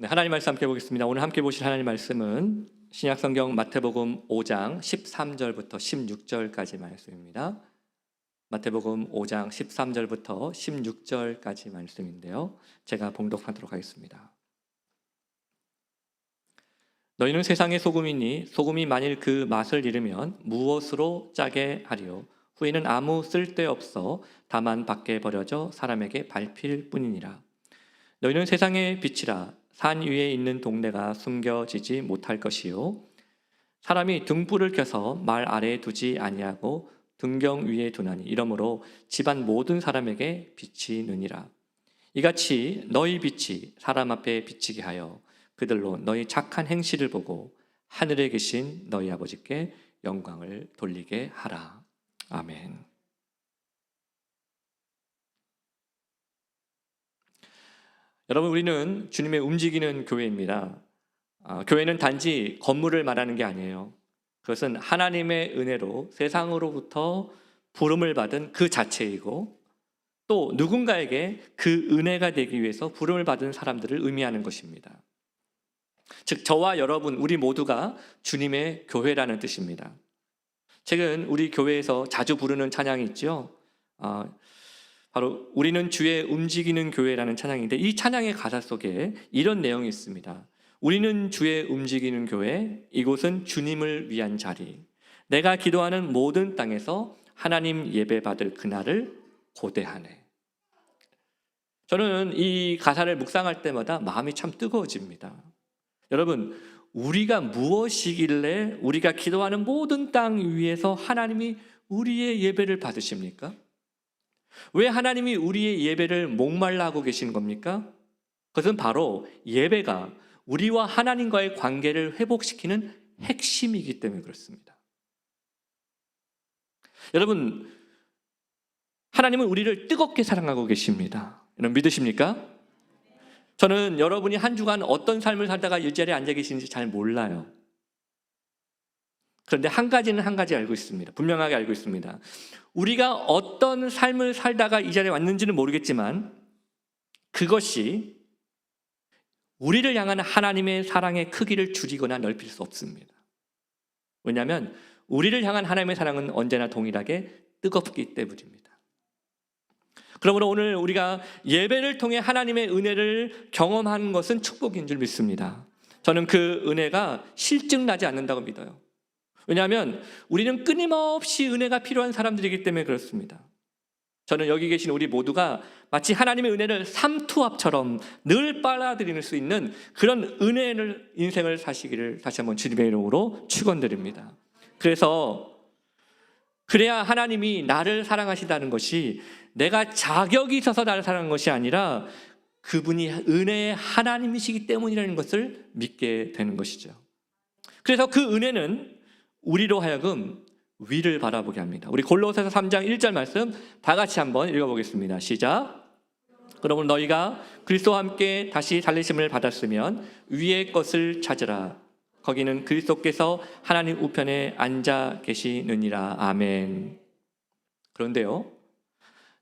네, 하나님 말씀 함께 보겠습니다. 오늘 함께 보실 하나님 말씀은 신약성경 마태복음 5장 13절부터 16절까지 말씀입니다. 마태복음 5장 13절부터 16절까지 말씀인데요. 제가 봉독하도록 하겠습니다. 너희는 세상의 소금이니 소금이 만일 그 맛을 잃으면 무엇으로 짜게 하리요? 후에는 아무 쓸데없어 다만 밖에 버려져 사람에게 밟힐 뿐이니라. 너희는 세상의 빛이라. 산 위에 있는 동네가 숨겨지지 못할 것이요 사람이 등불을 켜서 말 아래에 두지 아니하고 등경 위에 두나니 이러므로 집안 모든 사람에게 빛이 느니라. 이같이 너희 빛이 사람 앞에 비치게 하여 그들로 너희 착한 행실을 보고 하늘에 계신 너희 아버지께 영광을 돌리게 하라. 아멘. 여러분, 우리는 주님의 움직이는 교회입니다. 교회는 단지 건물을 말하는 게 아니에요. 그것은 하나님의 은혜로 세상으로부터 부름을 받은 그 자체이고 또 누군가에게 그 은혜가 되기 위해서 부름을 받은 사람들을 의미하는 것입니다. 즉 저와 여러분 우리 모두가 주님의 교회라는 뜻입니다. 최근 우리 교회에서 자주 부르는 찬양이 있죠. 바로 우리는 주의 움직이는 교회라는 찬양인데 이 찬양의 가사 속에 이런 내용이 있습니다. 우리는 주의 움직이는 교회, 이곳은 주님을 위한 자리. 내가 기도하는 모든 땅에서 하나님 예배 받을 그날을 고대하네. 저는 이 가사를 묵상할 때마다 마음이 참 뜨거워집니다. 여러분, 우리가 무엇이길래 우리가 기도하는 모든 땅 위에서 하나님이 우리의 예배를 받으십니까? 왜 하나님이 우리의 예배를 목말라 하고 계시는 겁니까? 그것은 바로 예배가 우리와 하나님과의 관계를 회복시키는 핵심이기 때문에 그렇습니다. 여러분, 하나님은 우리를 뜨겁게 사랑하고 계십니다. 여러분 믿으십니까? 저는 여러분이 한 주간 어떤 삶을 살다가 이 자리에 앉아 계시는지 잘 몰라요. 그런데 한 가지는 알고 있습니다. 분명하게 알고 있습니다. 우리가 어떤 삶을 살다가 이 자리에 왔는지는 모르겠지만 그것이 우리를 향한 하나님의 사랑의 크기를 줄이거나 넓힐 수 없습니다. 왜냐하면 우리를 향한 하나님의 사랑은 언제나 동일하게 뜨겁기 때문입니다. 그러므로 오늘 우리가 예배를 통해 하나님의 은혜를 경험하는 것은 축복인 줄 믿습니다. 저는 그 은혜가 실증나지 않는다고 믿어요. 왜냐하면 우리는 끊임없이 은혜가 필요한 사람들이기 때문에 그렇습니다. 저는 여기 계신 우리 모두가 마치 하나님의 은혜를 삼투압처럼 늘 빨아들일 수 있는 그런 은혜를 인생을 사시기를 다시 한번 주님의 이름으로 축원드립니다. 그래야 하나님이 나를 사랑하시다는 것이 내가 자격이 있어서 나를 사랑하는 것이 아니라 그분이 은혜의 하나님이시기 때문이라는 것을 믿게 되는 것이죠. 그래서 그 은혜는 우리로 하여금 위를 바라보게 합니다. 우리 골로새서 3장 1절 말씀 다 같이 한번 읽어보겠습니다. 시작. 그러므로 너희가 그리스도와 함께 다시 살리심을 받았으면 위의 것을 찾으라. 거기는 그리스도께서 하나님 우편에 앉아 계시느니라. 아멘. 그런데요,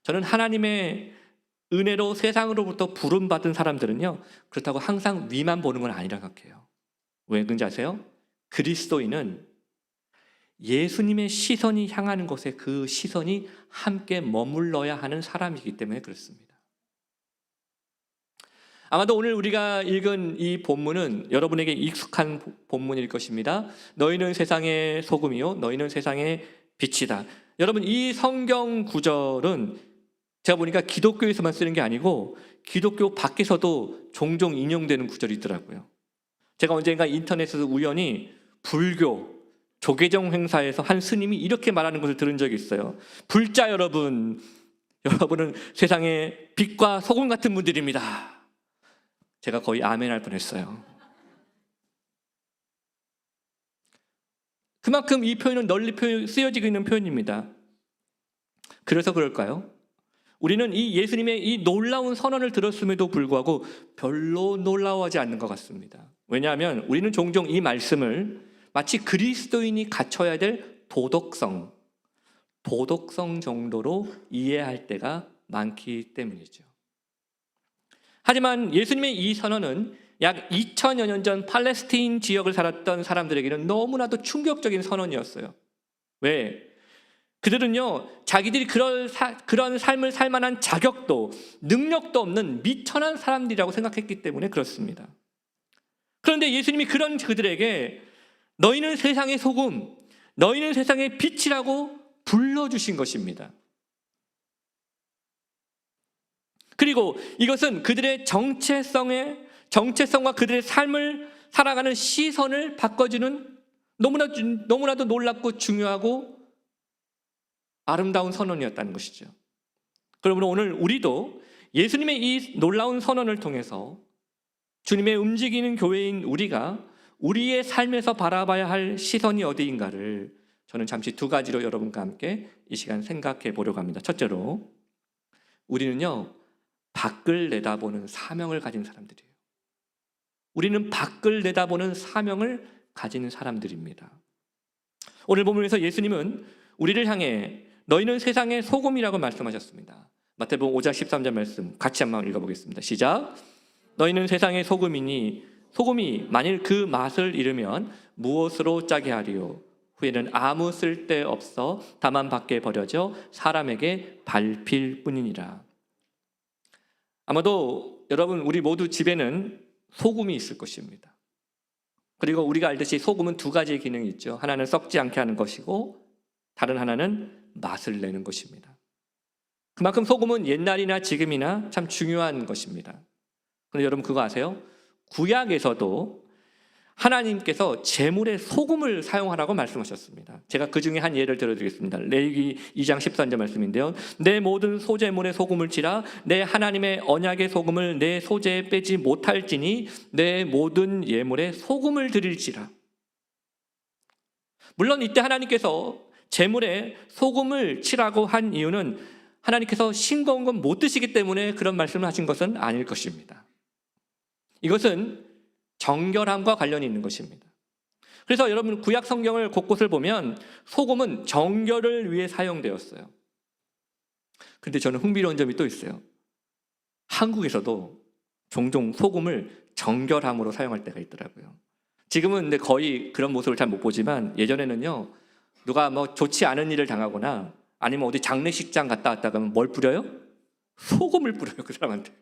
저는 하나님의 은혜로 세상으로부터 부름받은 사람들은요, 그렇다고 항상 위만 보는 건 아니라 생각해요. 왜 그런지 아세요? 그리스도인은 예수님의 시선이 향하는 곳에 그 시선이 함께 머물러야 하는 사람이기 때문에 그렇습니다. 아마도 오늘 우리가 읽은 이 본문은 여러분에게 익숙한 본문일 것입니다. 너희는 세상의 소금이요 너희는 세상의 빛이다. 여러분, 이 성경 구절은 제가 보니까 기독교에서만 쓰는 게 아니고 기독교 밖에서도 종종 인용되는 구절이 있더라고요. 제가 언젠가 인터넷에서 우연히 불교 조계종 행사에서 한 스님이 이렇게 말하는 것을 들은 적이 있어요. 불자 여러분은 세상의 빛과 소금 같은 분들입니다. 제가 거의 아멘 할 뻔했어요. 그만큼 이 표현은 널리 쓰여지고 있는 표현입니다. 그래서 그럴까요? 우리는 이 예수님의 이 놀라운 선언을 들었음에도 불구하고 별로 놀라워하지 않는 것 같습니다. 왜냐하면 우리는 종종 이 말씀을 마치 그리스도인이 갖춰야 될 도덕성 정도로 이해할 때가 많기 때문이죠. 하지만 예수님의 이 선언은 약 2000여 년 전 팔레스타인 지역을 살았던 사람들에게는 너무나도 충격적인 선언이었어요. 왜? 그들은요, 자기들이 그런 삶을 살 만한 자격도 능력도 없는 미천한 사람들이라고 생각했기 때문에 그렇습니다. 그런데 예수님이 그런 그들에게 너희는 세상의 소금, 너희는 세상의 빛이라고 불러주신 것입니다. 그리고 이것은 그들의 정체성과 그들의 삶을 살아가는 시선을 바꿔주는 너무나도 놀랍고 중요하고 아름다운 선언이었다는 것이죠. 그러므로 오늘 우리도 예수님의 이 놀라운 선언을 통해서 주님의 움직이는 교회인 우리가 우리의 삶에서 바라봐야 할 시선이 어디인가를 저는 잠시 두 가지로 여러분과 함께 이 시간 생각해 보려고 합니다. 첫째로, 우리는요, 밖을 내다보는 사명을 가진 사람들이에요. 우리는 밖을 내다보는 사명을 가진 사람들입니다. 오늘 본문에서 예수님은 우리를 향해 너희는 세상의 소금이라고 말씀하셨습니다. 마태복음 5장 13절 말씀 같이 한번 읽어보겠습니다. 시작. 너희는 세상의 소금이니 소금이 만일 그 맛을 잃으면 무엇으로 짜게 하리요? 후에는 아무 쓸데 없어 다만 밖에 버려져 사람에게 밟힐 뿐이니라. 아마도 여러분 우리 모두 집에는 소금이 있을 것입니다. 그리고 우리가 알듯이 소금은 두 가지의 기능이 있죠. 하나는 썩지 않게 하는 것이고 다른 하나는 맛을 내는 것입니다. 그만큼 소금은 옛날이나 지금이나 참 중요한 것입니다. 그런데 여러분 그거 아세요? 구약에서도 하나님께서 제물에 소금을 사용하라고 말씀하셨습니다. 제가 그 중에 한 예를 들어드리겠습니다. 레위기 2장 13절 말씀인데요. 내 모든 소제물에 소금을 치라. 내 하나님의 언약의 소금을 내 소제에 빼지 못할지니 내 모든 예물에 소금을 드릴지라. 물론 이때 하나님께서 제물에 소금을 치라고 한 이유는 하나님께서 싱거운 건 못 드시기 때문에 그런 말씀을 하신 것은 아닐 것입니다. 이것은 정결함과 관련이 있는 것입니다. 그래서 여러분 구약 성경을 곳곳을 보면 소금은 정결을 위해 사용되었어요. 그런데 저는 흥미로운 점이 또 있어요. 한국에서도 종종 소금을 정결함으로 사용할 때가 있더라고요. 지금은 근데 거의 그런 모습을 잘 못 보지만 예전에는요, 누가 뭐 좋지 않은 일을 당하거나 아니면 어디 장례식장 갔다 왔다 그러면 뭘 뿌려요? 소금을 뿌려요, 그 사람한테.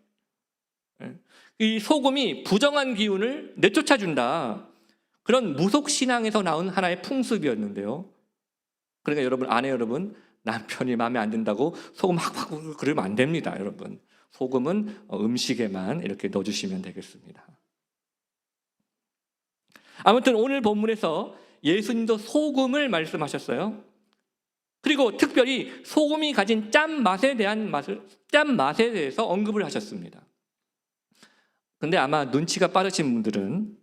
이 소금이 부정한 기운을 내쫓아준다. 그런 무속신앙에서 나온 하나의 풍습이었는데요. 그러니까 여러분, 아내 여러분, 남편이 마음에 안 든다고 소금 확 그러면 안 됩니다, 여러분. 소금은 음식에만 이렇게 넣어주시면 되겠습니다. 아무튼 오늘 본문에서 예수님도 소금을 말씀하셨어요. 그리고 특별히 소금이 가진 짠맛에 대해서 언급을 하셨습니다. 근데 아마 눈치가 빠르신 분들은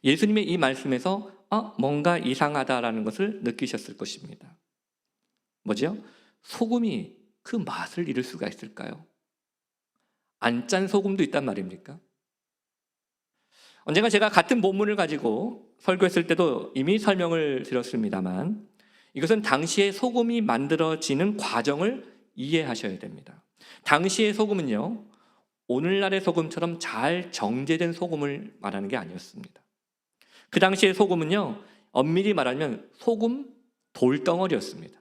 예수님의 이 말씀에서 뭔가 이상하다라는 것을 느끼셨을 것입니다. 뭐죠? 소금이 그 맛을 잃을 수가 있을까요? 안 짠 소금도 있단 말입니까? 언젠가 제가 같은 본문을 가지고 설교했을 때도 이미 설명을 드렸습니다만 이것은 당시의 소금이 만들어지는 과정을 이해하셔야 됩니다. 당시의 소금은요, 오늘날의 소금처럼 잘 정제된 소금을 말하는 게 아니었습니다. 그 당시의 소금은요, 엄밀히 말하면 소금 돌덩어리였습니다.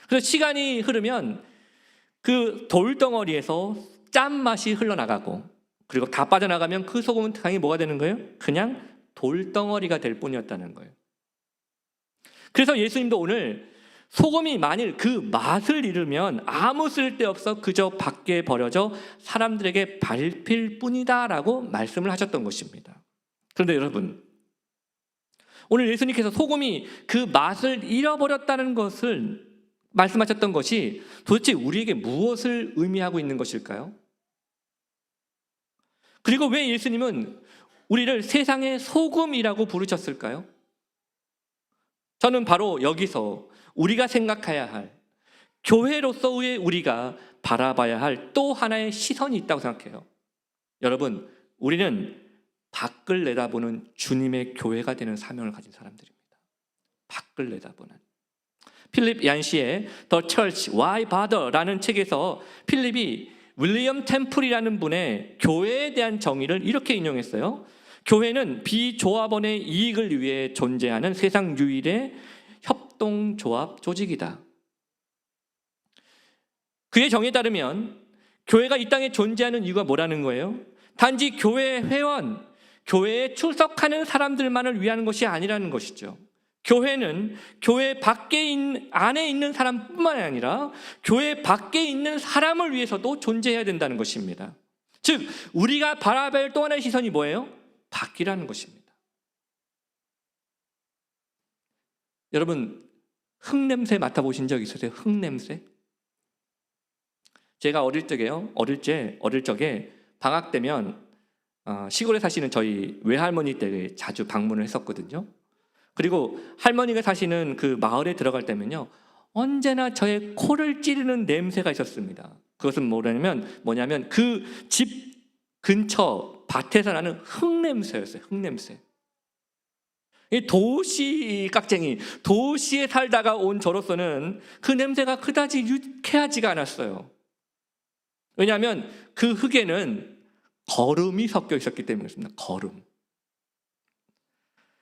그래서 시간이 흐르면 그 돌덩어리에서 짠맛이 흘러나가고 그리고 다 빠져나가면 그 소금은 당연히 뭐가 되는 거예요? 그냥 돌덩어리가 될 뿐이었다는 거예요. 그래서 예수님도 오늘 소금이 만일 그 맛을 잃으면 아무 쓸데없어 그저 밖에 버려져 사람들에게 밟힐 뿐이다라고 말씀을 하셨던 것입니다. 그런데 여러분, 오늘 예수님께서 소금이 그 맛을 잃어버렸다는 것을 말씀하셨던 것이 도대체 우리에게 무엇을 의미하고 있는 것일까요? 그리고 왜 예수님은 우리를 세상의 소금이라고 부르셨을까요? 저는 바로 여기서 우리가 생각해야 할, 교회로서의 우리가 바라봐야 할 또 하나의 시선이 있다고 생각해요. 여러분, 우리는 밖을 내다보는 주님의 교회가 되는 사명을 가진 사람들입니다. 밖을 내다보는. 필립 얀시의 The Church Why Bother라는 책에서 필립이 윌리엄 템플이라는 분의 교회에 대한 정의를 이렇게 인용했어요. 교회는 비조합원의 이익을 위해 존재하는 세상 유일의 협동조합 조직이다. 그의 정의에 따르면 교회가 이 땅에 존재하는 이유가 뭐라는 거예요? 단지 교회 회원, 교회에 출석하는 사람들만을 위한 것이 아니라는 것이죠. 교회는 교회 안에 있는 사람뿐만 아니라 교회 밖에 있는 사람을 위해서도 존재해야 된다는 것입니다. 즉 우리가 바라볼 또 하나의 시선이 뭐예요? 밖이라는 것입니다. 여러분 흙냄새 맡아보신 적 있으세요? 흙냄새? 제가 어릴 적에 방학 때면 시골에 사시는 저희 외할머니 댁에 자주 방문을 했었거든요. 그리고 할머니가 사시는 그 마을에 들어갈 때면요, 언제나 저의 코를 찌르는 냄새가 있었습니다. 그것은 뭐냐면 그 집 근처 밭에서 나는 흙냄새였어요. 흙냄새. 이 도시 깍쟁이, 도시에 살다가 온 저로서는 그 냄새가 그다지 유쾌하지가 않았어요. 왜냐하면 그 흙에는 거름이 섞여 있었기 때문이었습니다. 거름.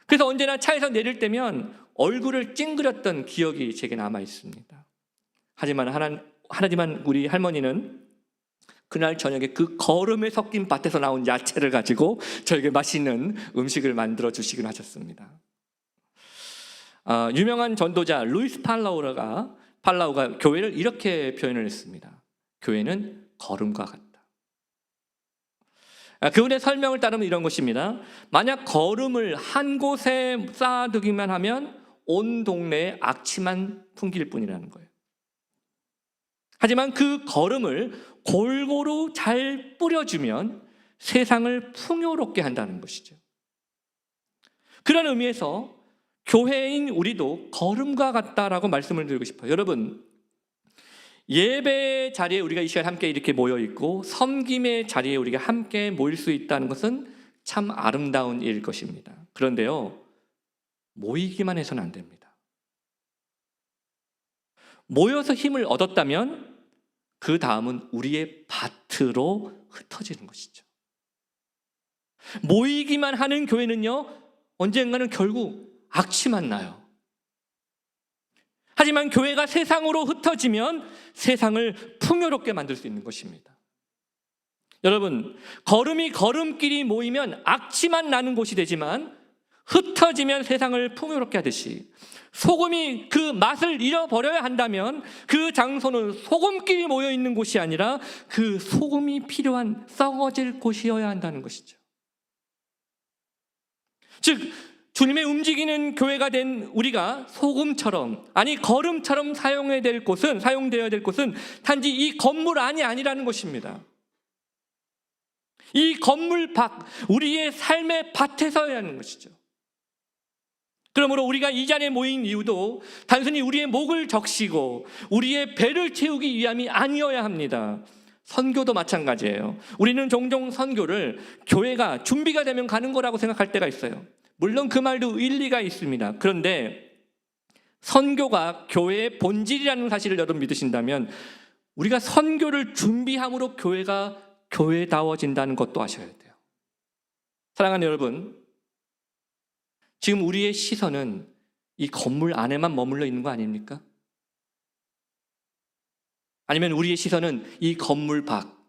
그래서 언제나 차에서 내릴 때면 얼굴을 찡그렸던 기억이 제게 남아 있습니다. 하지만 우리 할머니는 그날 저녁에 그 거름에 섞인 밭에서 나온 야채를 가지고 저에게 맛있는 음식을 만들어 주시긴 하셨습니다. 유명한 전도자 루이스 팔라우가 교회를 이렇게 표현을 했습니다. 교회는 거름과 같다. 그분의 설명을 따르면 이런 것입니다. 만약 거름을 한 곳에 쌓아두기만 하면 온 동네에 악취만 풍길 뿐이라는 거예요. 하지만 그 거름을 골고루 잘 뿌려주면 세상을 풍요롭게 한다는 것이죠. 그런 의미에서 교회인 우리도 거름과 같다라고 말씀을 드리고 싶어요. 여러분, 예배 자리에 우리가 이 시간 함께 이렇게 모여 있고 섬김의 자리에 우리가 함께 모일 수 있다는 것은 참 아름다운 일일 것입니다. 그런데요, 모이기만 해서는 안 됩니다. 모여서 힘을 얻었다면 그 다음은 우리의 밭으로 흩어지는 것이죠. 모이기만 하는 교회는요, 언젠가는 결국 악취만 나요. 하지만 교회가 세상으로 흩어지면 세상을 풍요롭게 만들 수 있는 것입니다. 여러분, 걸음끼리 모이면 악취만 나는 곳이 되지만 흩어지면 세상을 풍요롭게 하듯이 소금이 그 맛을 잃어버려야 한다면 그 장소는 소금끼리 모여 있는 곳이 아니라 그 소금이 필요한 썩어질 곳이어야 한다는 것이죠. 즉 주님의 움직이는 교회가 된 우리가 소금처럼, 아니 거름처럼 사용되어야 될 곳은 단지 이 건물 안이 아니라는 것입니다. 이 건물 밖, 우리의 삶의 밭에서야 하는 것이죠. 그러므로 우리가 이 자리에 모인 이유도 단순히 우리의 목을 적시고 우리의 배를 채우기 위함이 아니어야 합니다. 선교도 마찬가지예요. 우리는 종종 선교를 교회가 준비가 되면 가는 거라고 생각할 때가 있어요. 물론 그 말도 일리가 있습니다. 그런데 선교가 교회의 본질이라는 사실을 여러분 믿으신다면 우리가 선교를 준비함으로 교회가 교회다워진다는 것도 아셔야 돼요. 사랑하는 여러분, 지금 우리의 시선은 이 건물 안에만 머물러 있는 거 아닙니까? 아니면 우리의 시선은 이 건물 밖,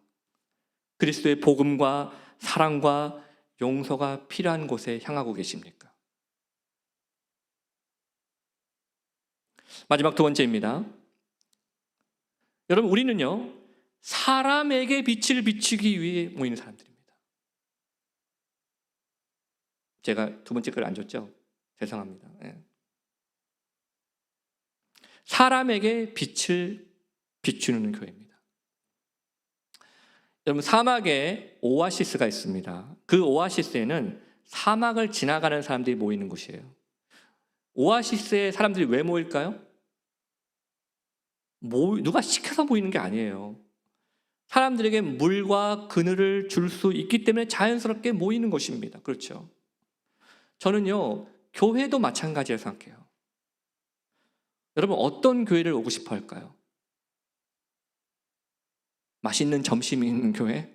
그리스도의 복음과 사랑과 용서가 필요한 곳에 향하고 계십니까? 마지막 두 번째입니다. 여러분, 우리는요, 사람에게 빛을 비추기 위해 모이는 사람들입니다. 제가 두 번째 걸 안 줬죠? 죄송합니다. 네. 사람에게 빛을 비추는 교회입니다. 여러분, 사막에 오아시스가 있습니다. 그 오아시스에는 사막을 지나가는 사람들이 모이는 곳이에요. 오아시스에 사람들이 왜 모일까요? 누가 시켜서 모이는 게 아니에요. 사람들에게 물과 그늘을 줄 수 있기 때문에 자연스럽게 모이는 것입니다. 그렇죠? 저는요, 교회도 마찬가지라고 생각해요. 여러분, 어떤 교회를 오고 싶어 할까요? 맛있는 점심이 있는 교회?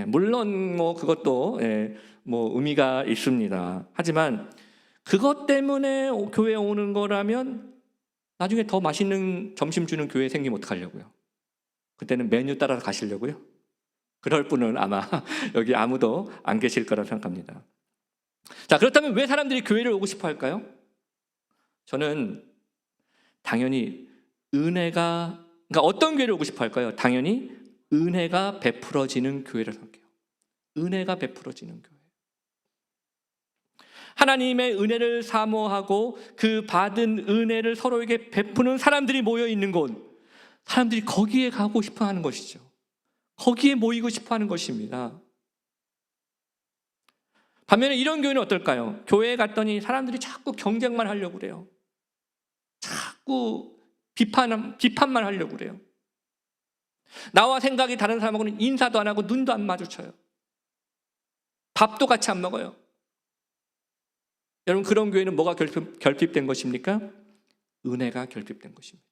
물론 뭐 그것도 뭐 의미가 있습니다. 하지만 그것 때문에 교회에 오는 거라면 나중에 더 맛있는 점심 주는 교회 생기면 어떡하려고요? 그때는 메뉴 따라서 가시려고요? 그럴 분은 아마 여기 아무도 안 계실 거라고 생각합니다. 자, 그렇다면 왜 사람들이 교회를 오고 싶어 할까요? 저는 당연히 그러니까 어떤 교회를 오고 싶어 할까요? 당연히 은혜가 베풀어지는 교회를 생각해요. 은혜가 베풀어지는 교회. 하나님의 은혜를 사모하고 그 받은 은혜를 서로에게 베푸는 사람들이 모여 있는 곳, 사람들이 거기에 가고 싶어 하는 것이죠. 거기에 모이고 싶어 하는 것입니다. 반면에 이런 교회는 어떨까요? 교회에 갔더니 사람들이 자꾸 경쟁만 하려고 그래요. 자꾸 비판만 하려고 그래요. 나와 생각이 다른 사람하고는 인사도 안 하고 눈도 안 마주쳐요. 밥도 같이 안 먹어요. 여러분, 그런 교회는 뭐가 결핍된 것입니까? 은혜가 결핍된 것입니다.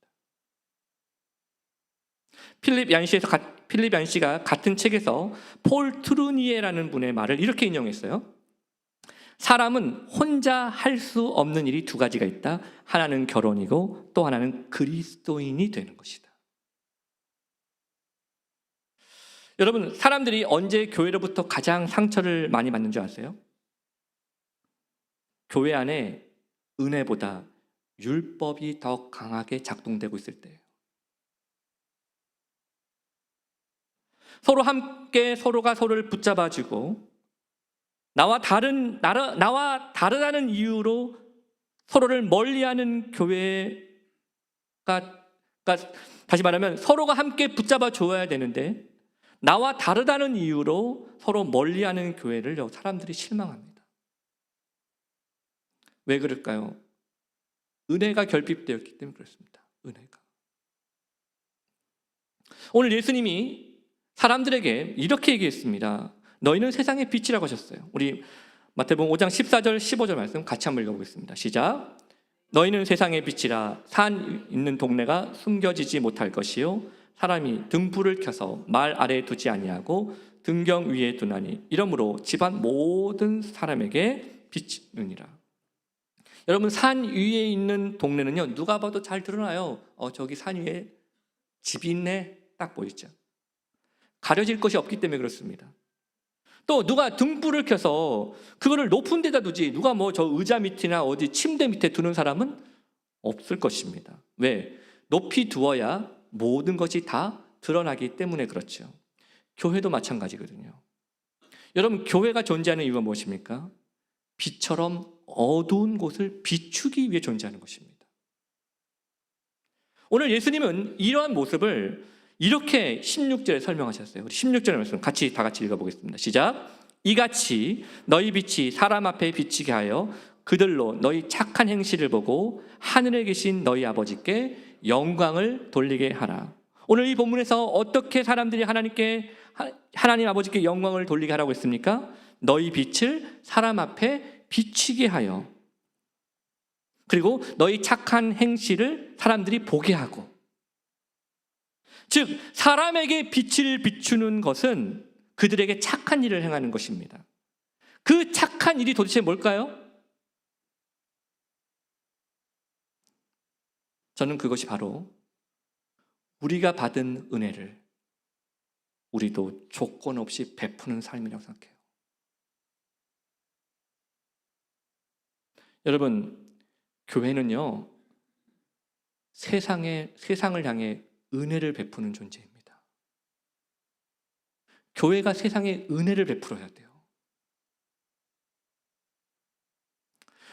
필립 얀시가 같은 책에서 폴 트루니에라는 분의 말을 이렇게 인용했어요. 사람은 혼자 할 수 없는 일이 두 가지가 있다. 하나는 결혼이고 또 하나는 그리스도인이 되는 것이다. 여러분, 사람들이 언제 교회로부터 가장 상처를 많이 받는 줄 아세요? 교회 안에 은혜보다 율법이 더 강하게 작동되고 있을 때예요. 서로 함께 서로가 서로를 붙잡아주고 나와 다르다는 이유로 서로를 멀리하는 교회가, 그러니까 다시 말하면 서로가 함께 붙잡아 줘야 되는데 나와 다르다는 이유로 서로 멀리하는 교회를 사람들이 실망합니다. 왜 그럴까요? 은혜가 결핍되었기 때문에 그렇습니다. 은혜가. 오늘 예수님이 사람들에게 이렇게 얘기했습니다. 너희는 세상의 빛이라고 하셨어요. 우리 마태복음 5장 14절 15절 말씀 같이 한번 읽어보겠습니다. 시작. 너희는 세상의 빛이라. 산 있는 동네가 숨겨지지 못할 것이요 사람이 등불을 켜서 말 아래에 두지 아니하고 등경 위에 두나니 이러므로 집안 모든 사람에게 비치느니라. 여러분, 산 위에 있는 동네는요 누가 봐도 잘 드러나요. 저기 산 위에 집이 있네, 딱 보이죠. 가려질 것이 없기 때문에 그렇습니다. 또 누가 등불을 켜서 그거를 높은 데다 두지 누가 뭐 저 의자 밑이나 어디 침대 밑에 두는 사람은 없을 것입니다. 왜? 높이 두어야 모든 것이 다 드러나기 때문에 그렇죠. 교회도 마찬가지거든요. 여러분, 교회가 존재하는 이유가 무엇입니까? 빛처럼 어두운 곳을 비추기 위해 존재하는 것입니다. 오늘 예수님은 이러한 모습을 이렇게 16절에 설명하셨어요. 우리 16절의 말씀 다 같이 읽어보겠습니다. 시작. 이같이 너희 빛이 사람 앞에 비치게 하여 그들로 너희 착한 행실을 보고 하늘에 계신 너희 아버지께 영광을 돌리게 하라. 오늘 이 본문에서 어떻게 사람들이 하나님 아버지께 영광을 돌리게 하라고 했습니까? 너희 빛을 사람 앞에 비치게 하여, 그리고 너희 착한 행실을 사람들이 보게 하고. 즉 사람에게 빛을 비추는 것은 그들에게 착한 일을 행하는 것입니다. 그 착한 일이 도대체 뭘까요? 저는 그것이 바로 우리가 받은 은혜를 우리도 조건 없이 베푸는 삶이라고 생각해요. 여러분, 교회는요 세상을 향해 은혜를 베푸는 존재입니다. 교회가 세상에 은혜를 베풀어야 돼요.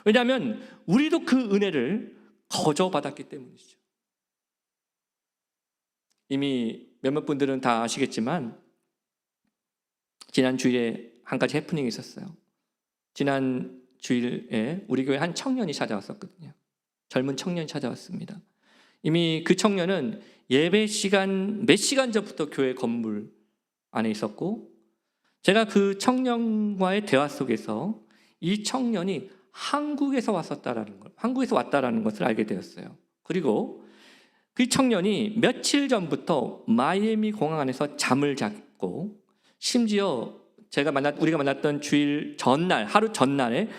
왜냐하면 우리도 그 은혜를 거저받았기 때문이죠. 이미 몇몇 분들은 다 아시겠지만 지난 주일에 한 가지 해프닝이 있었어요. 지난 주일에 우리 교회 한 청년이 찾아왔었거든요. 젊은 청년이 찾아왔습니다. 이미 그 청년은 예배 시간 몇 시간 전부터 교회 건물 안에 있었고, 제가 그 청년과의 대화 속에서 이 청년이 한국에서 왔다라는 것을 알게 되었어요. 그리고 그 청년이 며칠 전부터 마이애미 공항 안에서 잠을 잤고, 심지어 우리가 만났던 주일 전날, 하루 전날에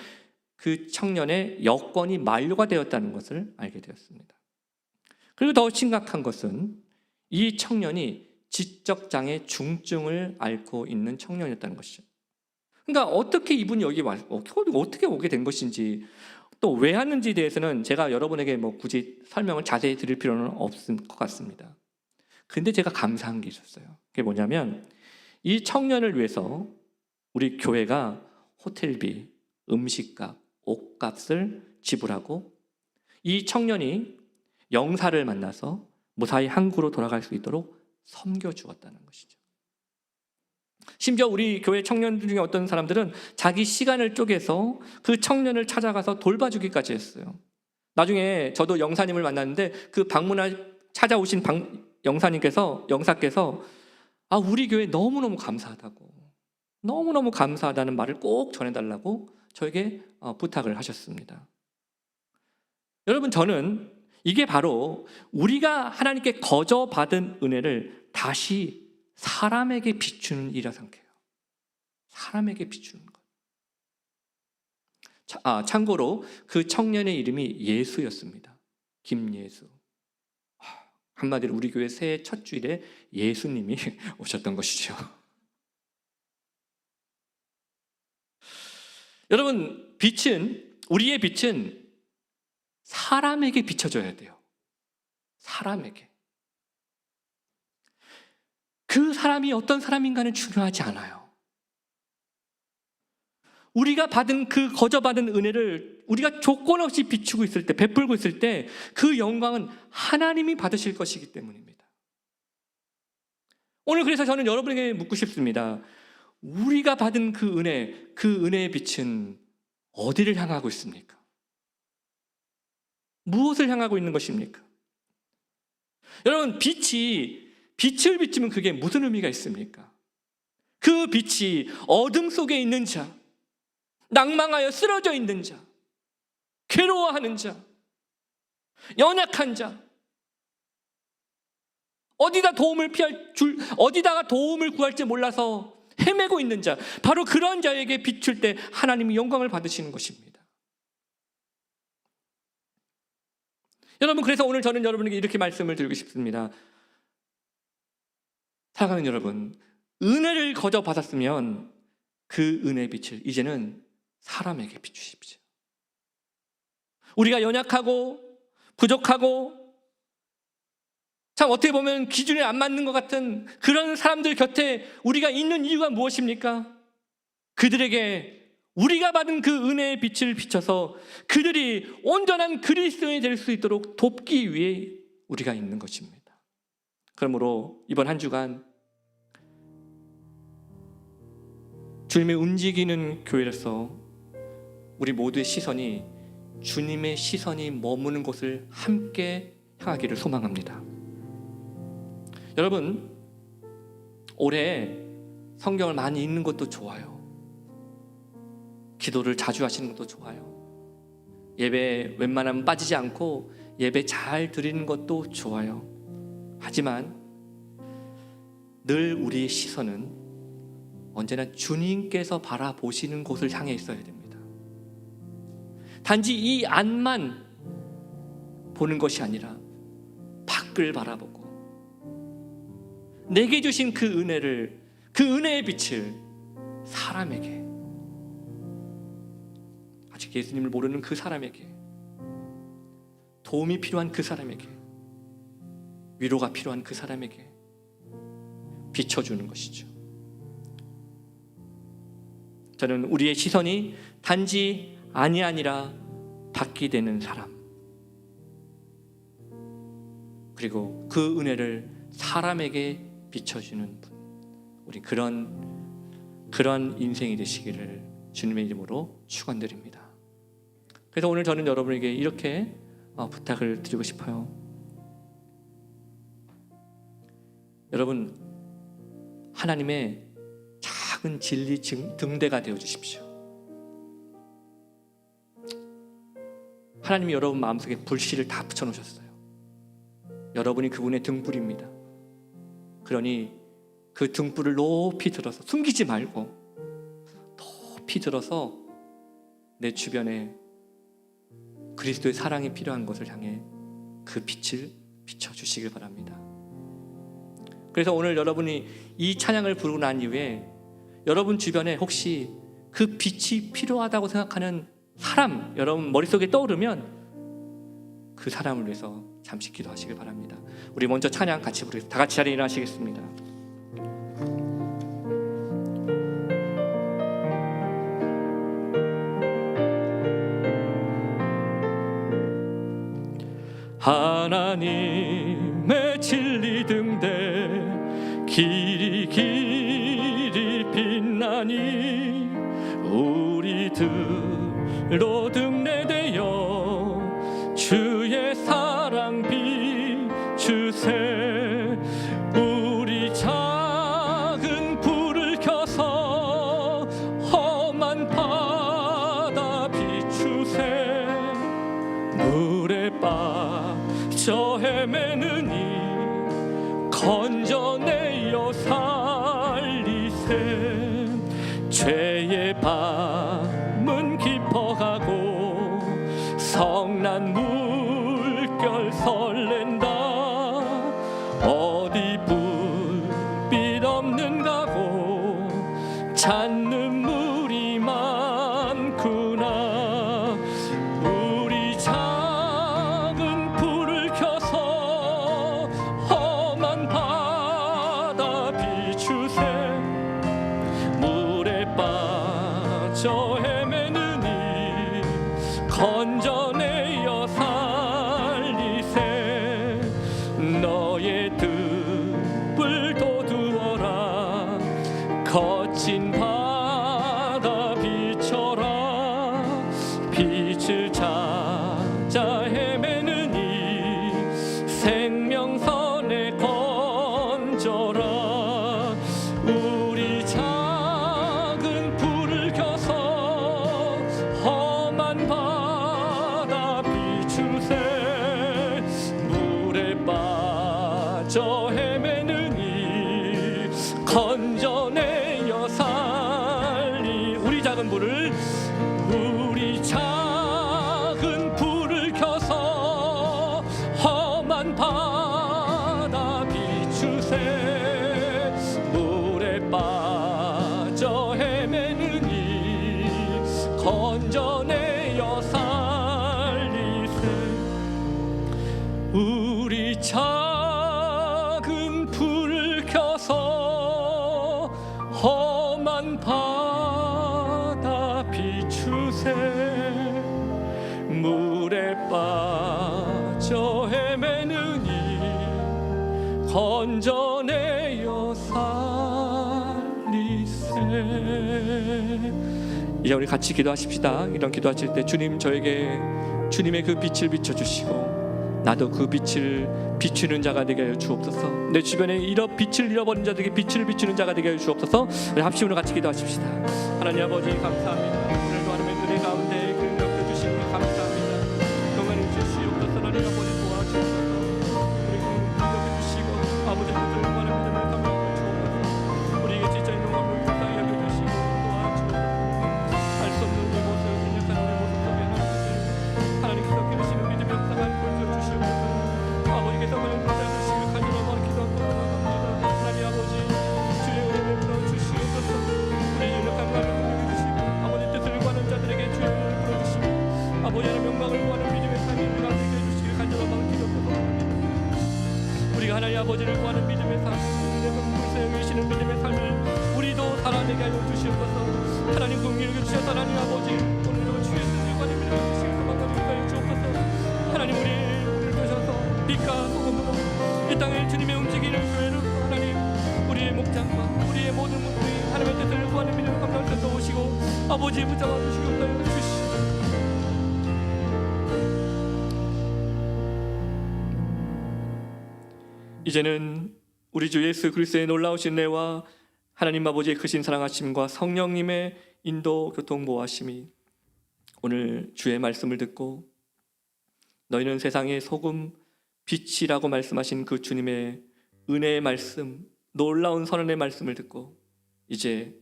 그 청년의 여권이 만료가 되었다는 것을 알게 되었습니다. 그리고 더 심각한 것은 이 청년이 지적장애 중증을 앓고 있는 청년이었다는 것이죠. 그러니까 어떻게 이분이 여기 어떻게 오게 된 것인지, 또 왜 왔는지에 대해서는 제가 여러분에게 굳이 설명을 자세히 드릴 필요는 없을 것 같습니다. 근데 제가 감사한 게 있었어요. 그게 뭐냐면, 이 청년을 위해서 우리 교회가 호텔비, 음식값, 옷값을 지불하고, 이 청년이 영사를 만나서 무사히 한국으로 돌아갈 수 있도록 섬겨주었다는 것이죠. 심지어 우리 교회 청년들 중에 어떤 사람들은 자기 시간을 쪼개서 그 청년을 찾아가서 돌봐주기까지 했어요. 나중에 저도 영사님을 만났는데, 그 찾아오신 영사께서 우리 교회 너무너무 감사하다고, 너무너무 감사하다는 말을 꼭 전해달라고 저에게 부탁을 하셨습니다. 여러분, 저는 이게 바로 우리가 하나님께 거저 받은 은혜를 다시 사람에게 비추는 일이라 생각해요. 사람에게 비추는 것. 참고로 그 청년의 이름이 예수였습니다. 김예수. 한마디로 우리 교회 새해 첫 주일에 예수님이 오셨던 것이죠. 여러분, 우리의 빛은 사람에게 비춰져야 돼요. 사람에게. 그 사람이 어떤 사람인가는 중요하지 않아요. 우리가 받은 거저 받은 은혜를 우리가 조건 없이 비추고 있을 때, 베풀고 있을 때, 그 영광은 하나님이 받으실 것이기 때문입니다. 오늘 그래서 저는 여러분에게 묻고 싶습니다. 우리가 받은 그 은혜의 빛은 어디를 향하고 있습니까? 무엇을 향하고 있는 것입니까? 여러분, 빛을 비추면 그게 무슨 의미가 있습니까? 그 빛이 어둠 속에 있는 자, 낭망하여 쓰러져 있는 자, 괴로워하는 자, 연약한 자, 어디다가 도움을 구할지 몰라서 헤매고 있는 자, 바로 그런 자에게 비출 때 하나님이 영광을 받으시는 것입니다. 여러분, 그래서 오늘 저는 여러분에게 이렇게 말씀을 드리고 싶습니다. 사랑하는 여러분, 은혜를 거저 받았으면 그 은혜의 빛을 이제는 사람에게 비추십시오. 우리가 연약하고 부족하고 참 어떻게 보면 기준에 안 맞는 것 같은 그런 사람들 곁에 우리가 있는 이유가 무엇입니까? 그들에게 우리가 받은 그 은혜의 빛을 비춰서 그들이 온전한 그리스도인이 될 수 있도록 돕기 위해 우리가 있는 것입니다. 그러므로 이번 한 주간 주님의 움직이는 교회로서 우리 모두의 시선이 주님의 시선이 머무는 곳을 함께 향하기를 소망합니다. 여러분, 올해 성경을 많이 읽는 것도 좋아요. 기도를 자주 하시는 것도 좋아요. 예배 웬만하면 빠지지 않고 예배 잘 드리는 것도 좋아요. 하지만 늘 우리의 시선은 언제나 주님께서 바라보시는 곳을 향해 있어야 됩니다. 단지 이 안만 보는 것이 아니라 밖을 바라보고 내게 주신 그 은혜의 빛을 사람에게, 아직 예수님을 모르는 그 사람에게, 도움이 필요한 그 사람에게, 위로가 필요한 그 사람에게 비춰주는 것이죠. 저는 우리의 시선이 단지 안이 아니라 밖이 되는 사람, 그리고 그 은혜를 사람에게 비춰주는 분, 우리 그런 인생이 되시기를 주님의 이름으로 축원드립니다. 그래서 오늘 저는 여러분에게 이렇게 부탁을 드리고 싶어요. 여러분, 하나님의 작은 진리 등대가 되어 주십시오. 하나님이 여러분 마음속에 불씨를 다 붙여놓으셨어요. 여러분이 그분의 등불입니다. 그러니 그 등불을 높이 들어서, 숨기지 말고 높이 들어서 내 주변에 그리스도의 사랑이 필요한 것을 향해 그 빛을 비춰주시길 바랍니다. 그래서 오늘 여러분이 이 찬양을 부르고 난 이후에 여러분 주변에 혹시 그 빛이 필요하다고 생각하는 사람 여러분 머릿속에 떠오르면 그 사람을 위해서 잠시 기도하시길 바랍니다. 우리 먼저 찬양 같이 부르겠습니다. 다 같이 자리에 일어나시겠습니다. 하나님의 진리 등대 길이 빛나니 우리들로 등대되어 주의 사랑 비추세. 우리 작은 불을 켜서 험한 바다 비추세. 물에 빠져 헤매느니 건져내어 살리세. 죄의 밤은 깊어가고 성난 물결 설렌다. 어디 불빛 없는가고 찾는 물이 많구나. 우리 작은 불을 켜서 험한 바다 비추세. 물에 빠져 헤매느니 건져내어 살리세. 너의 등불 돋우어라. 거친 바다 비춰라. 빛을 찾아 헤매느니 생명선에 건져라. 우리 작은 불을 켜서 험한 바다 비추세. 물에 빠져 헤매느니 건져내어 살리. 우리 작은 불을 켜서 험한 바다 비추세. 물에 빠져 헤매느니 건져내어 살리세. 우리 작은 불을 켜서 험한 바다 비추세. 물에 빠져 헤매느니 건져내어 살리세. 이제 우리 같이 기도하십시다. 이런 기도하실 때 주님 저에게 주님의 그 빛을 비춰주시고 나도 그 빛을 비추는 자가 되게 하여 주옵소서. 내 주변에 이런 빛을 잃어버린 자들에게 빛을 비추는 자가 되게 하여 주옵소서. 우리 합심으로 같이 기도하십시다. 하나님 아버지 감사합니다. 오늘도 하나님의 은혜 가운데 그 능력 주시니 감사합니다. 영광을 주시옵소서. 하나님 아버지 도와주옵소서. 우리 능력 주시고 아버지 뜻을 구하는 믿음을 담당해 주옵소서. 우리에게 진짜 영광을 불쌍히 여겨주시고 도와주옵소서. 알 수 없는 우리 모습, 인력한 우리 모습 속에 하나님께서 기르시는 믿음의 역사를 보여주시옵소서. 아버지께서 그런 불쌍히 주시길 간절히 기도하고 나갑니다. 하나님 아버지 주의 은혜를 불어주시옵소서. 우리 인력한 마음을 보여주시고 아버지 뜻을 구하는 자들에게 주의 은혜를 불어주시고 아버지 하나님 영광을 구하는 믿음의 삶이 우리가 되게 해주시길 간절히 기도하고 나갑니다. 우리가 하나님 아버지를 구하는 믿음의 삶, 불쌍히 여기시는 믿음의 삶을 우리도 살아내게 하여 주시옵소서. 하나님 긍휼히 여겨주셔서 하나님 아버지 오늘도 주의 뜻을 구하는 믿음을 주시옵소서. 하여 주옵소서. 하나님 우리를 보셔서 빛과 소금으로 이 땅에 주님의 움직이는 교회를 하나님 우리의 목장과 우리의 모든 분들이 하나님의 뜻을 구하는 믿음을 감당해서 오시고 아버지 붙잡아 주시고 하여 주시옵소서. 이제는 우리 주 예수 그리스도의 놀라우신 은혜와 하나님 아버지의 크신 사랑하심과 성령님의 인도 교통 보호하심이 오늘 주의 말씀을 듣고 너희는 세상의 소금 빛이라고 말씀하신 그 주님의 은혜의 말씀, 놀라운 선언의 말씀을 듣고 이제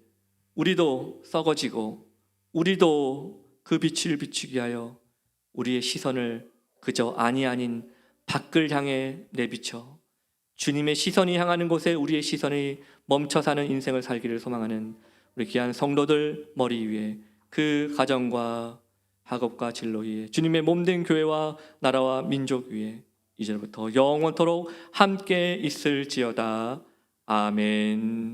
우리도 썩어지고 우리도 그 빛을 비추게 하여 우리의 시선을 그저 안이 아닌 밖을 향해 내비쳐 주님의 시선이 향하는 곳에 우리의 시선이 멈춰 사는 인생을 살기를 소망하는 우리 귀한 성도들 머리 위에 그 가정과 학업과 진로 위에 주님의 몸된 교회와 나라와 민족 위에 이제부터 영원토록 함께 있을지어다. 아멘.